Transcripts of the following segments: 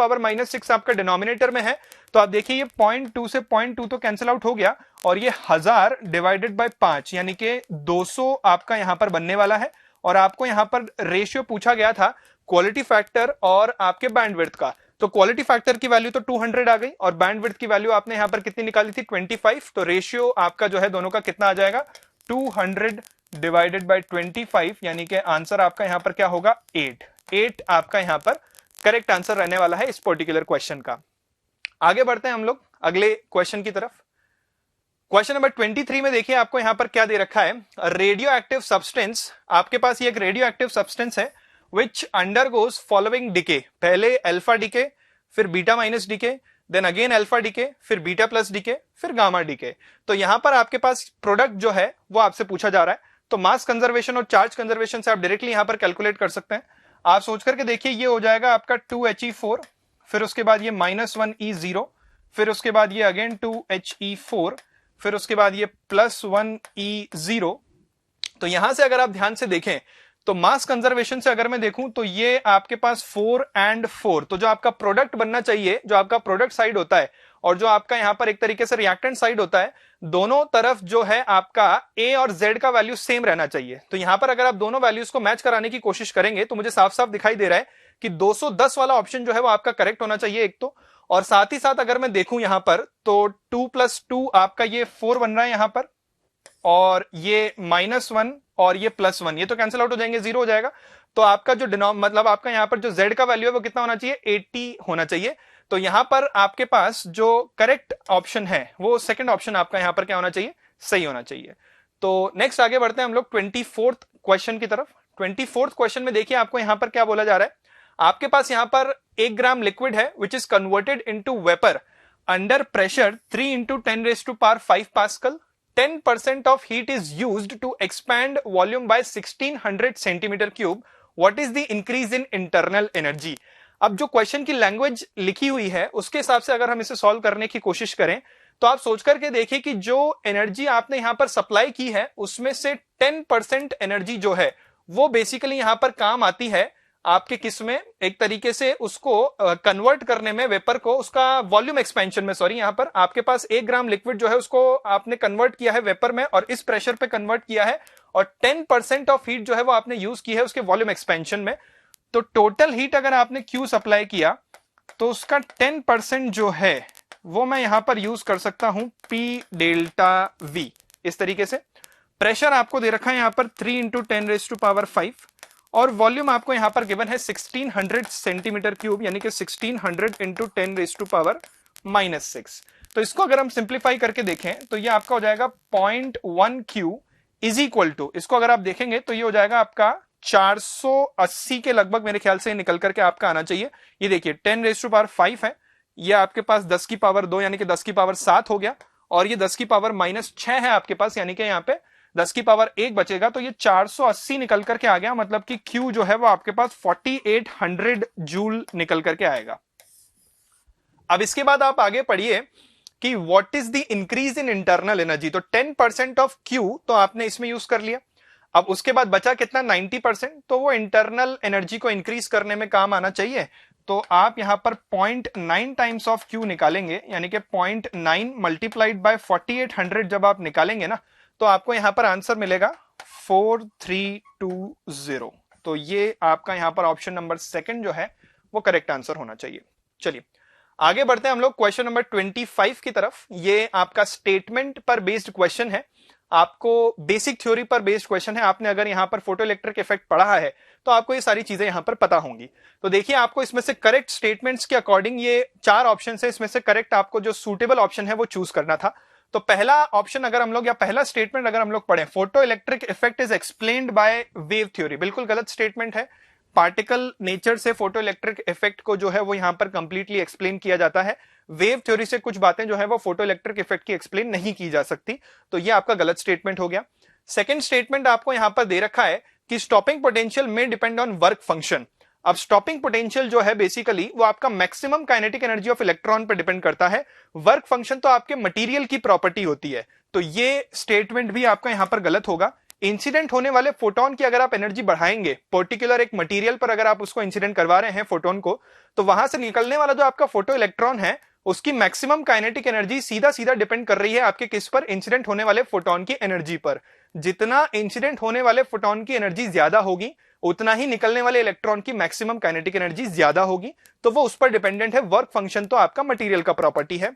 10⁻⁻⁶ आपका डिनोमिनेटर में है, तो आप देखिए ये 0.2 से 0.2 तो कैंसिल आउट हो गया, और ये 1000 डिवाइडेड बाय 5 यानी कि 200 आपका यहां पर बनने वाला है। और आपको यहां पर रेशियो पूछा गया था क्वालिटी फैक्टर और आपके बैंडविड्थ का, तो क्वालिटी फैक्टर की वैल्यू तो 200 आ गई और बैंडविड्थ की वैल्यू आपने यहां पर कितनी निकाली थी 25, तो रेशियो आपका जो है दोनों का कितना आ जाएगा 200 डिवाइडेड बाय 25, यानी कि आंसर आपका यहां पर क्या होगा 8 आपका यहां पर करेक्ट आंसर रहने वाला है इस पर्टिकुलर क्वेश्चन का। आगे बढ़ते हैं हम लोग अगले क्वेश्चन की तरफ। क्वेश्चन नंबर 23 में देखिए आपको यहां पर क्या दे रखा है, रेडियो एक्टिव सब्सटेंस, आपके पास ये एक रेडियो एक्टिव सब्सटेंस है which undergoes following decay, पहले अल्फा डिके, फिर beta minus decay, then again alpha decay, फिर बीटा प्लस डिके, फिर गामा डिके। तो यहां पर आपके पास प्रोडक्ट जो है वो आपसे पूछा जा रहा है, तो मास कंजर्वेशन और चार्ज कंजर्वेशन से आप डायरेक्टली यहां पर कैलकुलेट कर सकते हैं। आप सोच करके देखिए ये हो जाएगा आपका 2He4, फिर उसके बाद ये -1E0, फिर उसके बाद ये अगेन 2He4, फिर उसके बाद ये +1E0। तो यहां से अगर आप ध्यान से देखें तो मास कंजर्वेशन से अगर मैं देखूं तो ये आपके पास 4 and 4, तो जो आपका प्रोडक्ट बनना चाहिए, जो आपका प्रोडक्ट साइड होता है और जो आपका यहाँ पर एक तरीके से रिएक्टेंट साइड होता है, दोनों तरफ जो है आपका A और Z का वैल्यू सेम रहना चाहिए। तो यहां पर अगर आप दोनों वैल्यूज को मैच कराने की कोशिश करेंगे तो मुझे साफ साफ दिखाई दे रहा है कि 210 वाला ऑप्शन जो है वो आपका करेक्ट होना चाहिए एक तो, और साथ ही साथ अगर मैं देखूं यहां पर तो 2 + 2 आपका ये 4 बन रहा है यहां पर, और ये -1 और ये +1, ये तो कैंसिल आउट हो जाएंगे, 0 हो जाएगा। तो आपका जो मतलब आपका यहां पर जो Z का वैल्यू है वो कितना होना चाहिए, 80 होना चाहिए। तो यहां पर आपके पास जो करेक्ट ऑप्शन है वो सेकंड ऑप्शन आपका यहां पर क्या होना चाहिए, सही होना चाहिए। तो नेक्स्ट आगे बढ़ते हैं हम लोग 24th क्वेश्चन की तरफ। 24th क्वेश्चन में देखिए आपको यहां पर क्या बोला जा रहा है, आपके पास यहां पर 1 ग्राम लिक्विड है which is converted into vapour under pressure 3 × 10⁵ pascal. 10% of heat is used to expand volume by 1600 centimeter cube. What is the increase in internal energy? अब जो क्वेश्चन की लैंग्वेज लिखी हुई है उसके हिसाब से अगर हम इसे सॉल्व करने की कोशिश करें तो आप सोच करके देखिए कि जो एनर्जी आपने यहां पर सप्लाई की है उसमें से 10% एनर्जी जो है वो बेसिकली यहां पर काम आती है आपके किस में, एक तरीके से उसको कन्वर्ट करने में, वेपर को उसका वॉल्यूम एक्सपेंशन में, सॉरी यहां पर आपके पास 1 ग्राम लिक्विड जो है उसको आपने कन्वर्ट किया है वेपर में और इस प्रेशर पे कन्वर्ट किया है, और 10% ऑफ हीट जो है वो आपने यूज की है उसके वॉल्यूम एक्सपेंशन में। तो टोटल हीट अगर आपने क्यू सप्लाई किया तो उसका 10% जो है वो मैं यहां पर यूज कर सकता हूं P∆V इस तरीके से। प्रेशर आपको दे रखा है यहां पर 3 × 10⁵, और वॉल्यूम आपको यहां पर गिवन है 1600 सेंटीमीटर क्यूब, यानी कि 1600 × 10⁻⁻⁶। तो इसको अगर हम सिंप्लीफाई करके देखें तो ये आपका हो जाएगा 0.1 Q इज इक्वल टू, इसको अगर आप देखेंगे तो ये हो जाएगा आपका 480 के लगभग, मेरे ख्याल से निकल करके आपका आना चाहिए। ये देखिए 10⁵ है, ये आपके पास 10⁻² यानी कि 10⁻7 हो गया, और ये 10⁻⁻6 है आपके पास, यानी कि यहाँ पे 10⁻1 बचेगा। तो ये 480 निकल करके आ गया, मतलब कि Q जो है वो आपके पास 4800 जूल निकल करके आएगा। अब इसके बाद आप आगे पढ़िए कि what is the increase in internal energy. तो 10% ऑफ Q तो आपने इसमें यूज कर लिया। अब उसके बाद बचा कितना, 90%, तो वो इंटरनल एनर्जी को इंक्रीज करने में काम आना चाहिए। तो आप यहां पर 0.9 टाइम्स ऑफ Q निकालेंगे, यानी कि 0.9 मल्टीप्लाइड बाय 4800 जब आप निकालेंगे ना तो आपको यहां पर आंसर मिलेगा 4320। तो ये आपका यहां पर ऑप्शन नंबर सेकंड जो है वो करेक्ट आंसर होना चाहिए। चलिए आगे बढ़ते हैं हम लोग क्वेश्चन नंबर 25 की तरफ। ये आपका स्टेटमेंट पर बेस्ड क्वेश्चन है, आपको बेसिक थ्योरी पर बेस्ड क्वेश्चन है। आपने अगर यहां पर फोटो इलेक्ट्रिक इफेक्ट पढ़ा है तो आपको ये सारी चीजें यहां पर पता होंगी। तो देखिए आपको इसमें से करेक्ट स्टेटमेंट्स के अकॉर्डिंग ये 4 ऑप्शन है, इसमें से करेक्ट आपको जो सूटेबल ऑप्शन है वो चूज करना था। तो पहला ऑप्शन अगर हम लोग, या पहला स्टेटमेंट अगर हम लोग पढ़ें, photo electric effect is explained by wave theory, बिल्कुल गलत स्टेटमेंट है। पार्टिकल नेचर से फोटो इलेक्ट्रिक इफेक्ट को जो है वो यहां पर कंप्लीटली एक्सप्लेन किया जाता है। वेव थ्योरी से कुछ बातें जो है वो फोटो इलेक्ट्रिक इफेक्ट की एक्सप्लेन नहीं की जा सकती। तो ये आपका गलत स्टेटमेंट हो गया। सेकंड स्टेटमेंट आपको यहां पर दे रखा है कि स्टॉपिंग पोटेंशियल में डिपेंड ऑन वर्क फंक्शन। अब स्टॉपिंग पोटेंशियल जो है बेसिकली वो आपका maximum kinetic energy of electron पर डिपेंड करता है, वर्क फंक्शन तो आपके मटेरियल की प्रॉपर्टी होती है। तो ये स्टेटमेंट भी आपका यहां पर गलत होगा। इंसिडेंट होने वाले फोटोन की अगर आप एनर्जी बढ़ाएंगे, पर्टिकुलर एक मटेरियल पर अगर आप उसको इंसिडेंट करवा रहे हैं फोटोन को, तो वहां से निकलने वाला जो आपका फोटो इलेक्ट्रॉन है उसकी मैक्सिमम काइनेटिक एनर्जी सीधा सीधा डिपेंड कर रही है आपके किस पर, इंसिडेंट होने वाले फोटोन की एनर्जी पर। जितना इंसिडेंट होने वाले फोटोन की एनर्जी ज्यादा होगी उतना ही निकलने वाले इलेक्ट्रॉन की मैक्सिमम काइनेटिक एनर्जी ज्यादा होगी, तो वो उस पर डिपेंडेंट है। वर्क फंक्शन तो आपका मटेरियल का प्रॉपर्टी है।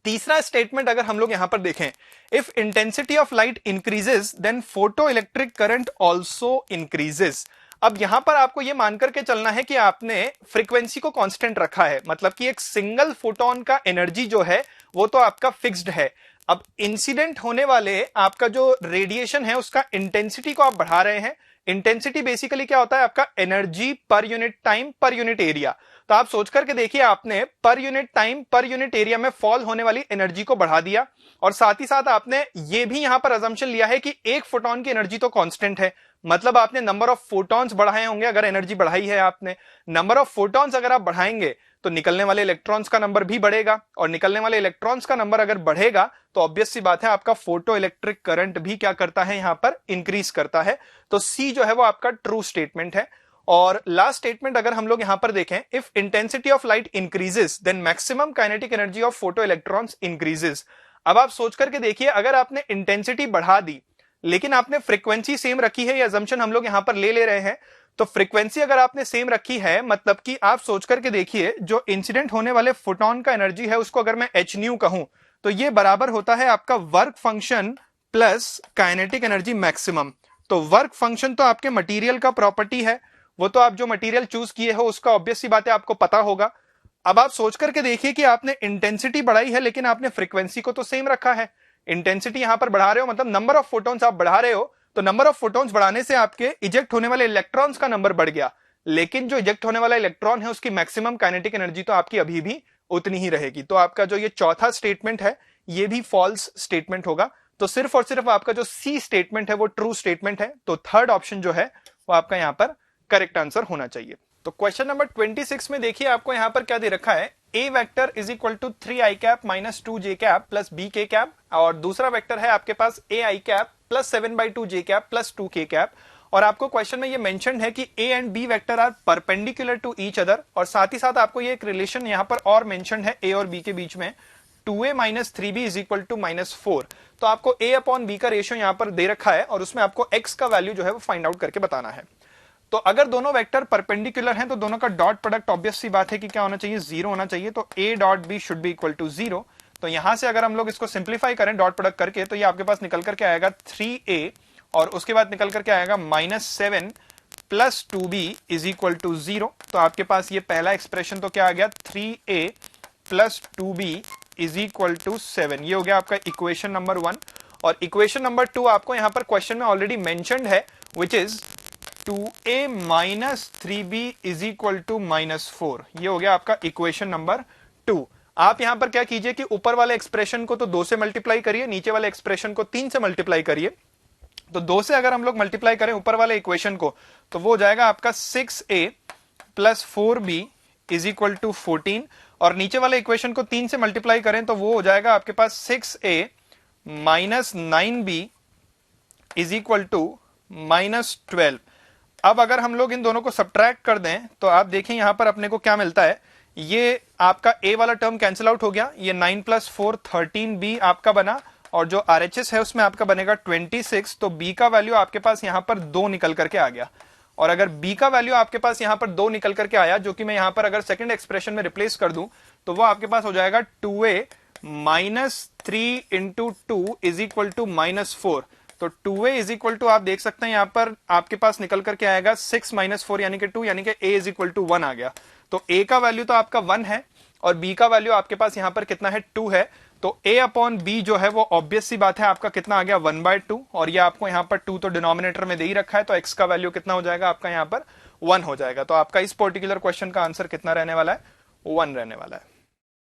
तीसरा स्टेटमेंट अगर हम लोग यहां पर देखें, if intensity of light increases then photo electric current also increases. अब यहां पर आपको यह मानकर के चलना है कि आपने फ्रीक्वेंसी को कांस्टेंट रखा है, मतलब कि एक सिंगल फोटोन का एनर्जी जो है वो तो आपका फिक्स्ड है। अब इंसिडेंट होने वाले आपका जो रेडिएशन है उसका इंटेंसिटी को आप बढ़ा रहे हैं। इंटेंसिटी बेसिकली क्या होता है, आपका energy per unit time per unit area. तो आप सोच करके देखिए, आपने per unit time per unit area में फॉल होने वाली एनर्जी को बढ़ा दिया, और साथ ही साथ आपने ये भी यहां पर अजम्पशन लिया है कि एक फोटोन की एनर्जी तो कांस्टेंट है, मतलब आपने नंबर ऑफ फोटॉन्स बढ़ाए होंगे। अगर एनर्जी बढ़ाई है आपने, नंबर ऑफ फोटॉन्स अगर आप बढ़ाएंगे तो निकलने वाले इलेक्ट्रॉन्स का नंबर भी बढ़ेगा, और निकलने वाले इलेक्ट्रॉन्स का नंबर अगर बढ़ेगा तो ऑब्वियस सी बात है आपका फोटो इलेक्ट्रिक करंट भी क्या करता है, यहां पर इंक्रीज करता है। तो सी जो है वो आपका ट्रू स्टेटमेंट है। और लास्ट स्टेटमेंट अगर हम लोग यहां पर देखें, if intensity of light increases then maximum kinetic energy of photo electrons increases. अब आप सोच करके देखिए, अगर आपने इंटेंसिटी बढ़ा दी लेकिन आपने फ्रीक्वेंसी सेम रखी है, ये अजम्पशन हम लोग यहां पर ले रहे हैं, तो फ्रीक्वेंसी अगर आपने सेम रखी है मतलब कि आप सोच करके देखिए जो इंसिडेंट होने वाले फोटोन का एनर्जी है उसको अगर मैं एच न्यू कहूं तो ये बराबर होता है आपका work function plus kinetic energy maximum. तो वर्क फंक्शन तो आपके मटेरियल का प्रॉपर्टी है, वो तो आप जो मटेरियल चूज किए हो उसका ऑब्वियस सी बात है आपको पता होगा। अब आप सोच करके देखिए कि आपने इंटेंसिटी बढ़ाई है लेकिन आपने फ्रीक्वेंसी को तो सेम रखा है। इंटेंसिटी यहां पर बढ़ा रहे हो मतलब नंबर ऑफ फोटोन्स आप बढ़ा रहे हो, तो नंबर ऑफ फोटोन्स बढ़ाने से आपके इजेक्ट होने वाले इलेक्ट्रॉन्स का नंबर बढ़ गया, लेकिन जो इजेक्ट होने वाला इलेक्ट्रॉन है उसकी मैक्सिमम काइनेटिक एनर्जी तो आपकी अभी भी उतनी ही रहेगी। तो आपका जो ये चौथा स्टेटमेंट है ये भी फॉल्स स्टेटमेंट होगा। तो सिर्फ और सिर्फ आपका जो सी स्टेटमेंट है वो ट्रू स्टेटमेंट है। तो थर्ड ऑप्शन जो है वो आपका यहां पर करेक्ट आंसर होना चाहिए। तो क्वेश्चन नंबर 26 में देखिए आपको यहां पर क्या दे रखा है, A vector is equal to 3 I cap minus 2 J cap plus B K cap, और दूसरा वेक्टर है आपके पास A I cap plus 7/2 J cap plus 2 K cap. और आपको क्वेश्चन में ये मेंशन है कि A and B vector are perpendicular to each other, और साथ ही साथ आपको ये एक रिलेशन यहां पर और मेंशन है ए और बी के बीच में, 2a minus 3b is equal to -4। तो आपको a अपॉन b का रेशियो यहां पर दे रखा है और उसमें आपको x का वैल्यू जो है वो फाइंड आउट करके बताना है। तो अगर दोनों वेक्टर परपेंडिकुलर हैं तो दोनों का डॉट प्रोडक्ट ऑब्वियस सी बात है कि क्या होना चाहिए, 0 होना चाहिए। तो a dot b should be equal to 0। तो यहां से अगर हम लोग इसको सिंप्लीफाई करें डॉट प्रोडक्ट करके तो ये आपके पास निकल करके आएगा 3a, और उसके बाद निकल करके आएगा -7 plus 2b is equal to 0। तो आपके पास ये पहला एक्सप्रेशन तो क्या आ गया, 3a plus 2b is equal to 7। ये हो गया आपका इक्वेशन नंबर 1। और इक्वेशन नंबर 2 आपको यहां पर क्वेश्चन में ऑलरेडी मेंशन्ड है, which is 2a minus 3b is equal to -4। ये हो गया आपका इक्वेशन नंबर 2। आप यहां पर क्या कीजिए कि ऊपर वाले एक्सप्रेशन को तो 2 से मल्टीप्लाई करिए, नीचे वाले एक्सप्रेशन को 3 से मल्टीप्लाई करिए। तो 2 से अगर हम लोग मल्टीप्लाई करें ऊपर वाले इक्वेशन को तो वो हो जाएगा आपका 6a plus 4b is equal to 14, और नीचे वाले इक्वेशन को 3 से मल्टीप्लाई करें तो वो हो जाएगा आपके पास 6a minus 9b is equal to -12। अब अगर हम लोग इन दोनों को सब्ट्रैक्ट कर दें तो आप देखें यहां पर अपने को क्या मिलता है, ये आपका a वाला टर्म कैंसिल आउट हो गया, ये 9 प्लस 4 13b आपका बना, और जो RHS है उसमें आपका बनेगा 26। तो b का वैल्यू आपके पास यहां पर 2 निकल करके आ गया। और अगर b का वैल्यू आपके पास यहां पर 2 निकल करके आया, जो कि मैं यहां पर अगर सेकंड एक्सप्रेशन में रिप्लेस कर दूं तो वो आपके पास हो जाएगा 2a minus 3 into 2 is equal to -4। तो 2a इज इक्वल टू आप देख सकते हैं यहां पर आपके पास निकल करके आएगा 6 माइनस 4 यानी कि 2, यानी कि a इज इक्वल टू 1 आ गया। तो a का वैल्यू तो आपका 1 है और b का वैल्यू आपके पास यहां पर कितना है, 2 है। तो a अपॉन b जो है वो ऑब्वियस सी बात है आपका कितना आ गया, 1/2, और ये आपको यहां पर 2 तो डिनोमिनेटर में दे ही रखा है, तो x का वैल्यू कितना हो जाएगा आपका यहां पर 1 हो जाएगा। तो आपका इस पर्टिकुलर क्वेश्चन का आंसर कितना रहने वाला है, 1 रहने वाला है।